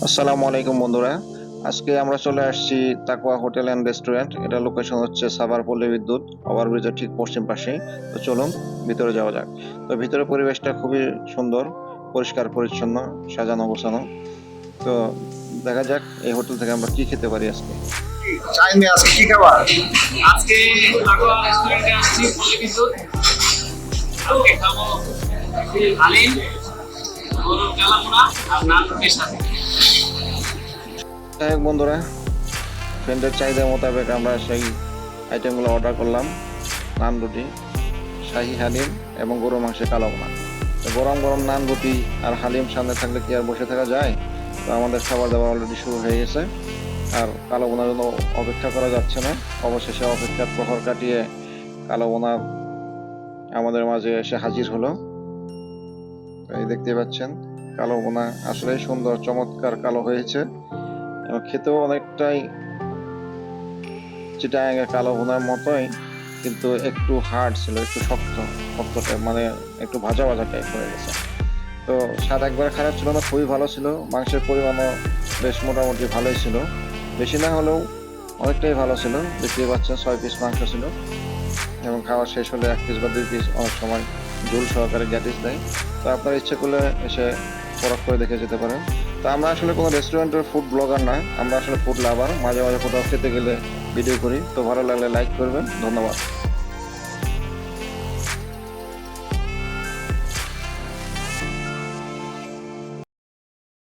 আসসালামু আলাইকুম বন্ধুরা। আজকে আমরা চলে আসছি তাকওয়া হোটেল অ্যান্ড রেস্টুরেন্ট। এটা লোকেশন হচ্ছে সাভার পল্লী বিদ্যুৎ ওভারব্রিজের ঠিক পশ্চিম পাশেই। তো চলুন ভিতরে যাওয়া যাক। তো ভিতরে পরিবেশটা খুবই সুন্দর, পরিষ্কার পরিচ্ছন্ন, সাজানো গোছানো। তো দেখা যাক এই হোটেল থেকে আমরা কি খেতে পারি আজকে। চাইনি আজকে কি খাবার? আজকে লাগোয়া রেস্টুরেন্টে আসছি পল্লী বিদ্যুৎ। আজকে খাবো হালিম, গরুর কালাভুনা আর নান রুটির সাথে। যাই হোক বন্ধুরা, ফ্রেন্ডের চাহিদা মোতাবেক আমরা সেই আইটেমগুলো অর্ডার করলাম। নান রুটি, শাহী হালিম এবং গরু মাংসের কালো ভুনা। তো গরম গরম নান রুটি আর হালিম সামনে থাকলে কি আর বসে থাকা যায়? তো আমাদের খাবার দাবার অলরেডি শুরু হয়ে গেছে, আর কালো বোনার জন্য অপেক্ষা করা যাচ্ছে না। অবশেষে অপেক্ষার প্রহর কাটিয়ে কালো বোনা আমাদের মাঝে এসে হাজির হলো। এই দেখতে পাচ্ছেন, কালো বোনা আসলেই সুন্দর, চমৎকার কালো হয়েছে এবং খেতেও অনেকটাই চিটাগাঙের কালো বোনার মতোই, কিন্তু একটু হার্ড ছিল, একটু শক্ত শক্ত টাইপ, মানে একটু ভাজা ভাজা টাইপ হয়ে গেছে। তো স্বাদ একবারে খারাপ ছিল না, খুবই ভালো ছিল। মাংসের পরিমাণও বেশ মোটামুটি ভালোই ছিল, বেশি না হলেও অনেকটাই ভালো ছিল। দেখতেই পাচ্ছেন 6 পিস মাংস ছিল এবং খাওয়া শেষ হলে 1 পিস বা 2 পিস অনেক সময় ঝোল সহকারে গ্যাটিস দেয়। তো আপনার ইচ্ছে করলে এসে পরখ করে দেখে যেতে পারেন। তো আমরা আসলে কোনো রেস্টুরেন্টের ফুড ব্লগার না, আমরা আসলে ফুড লাভার। মাঝে মাঝে কোথাও খেতে গেলে ভিডিও করি। তো ভালো লাগলে লাইক করবেন। ধন্যবাদ।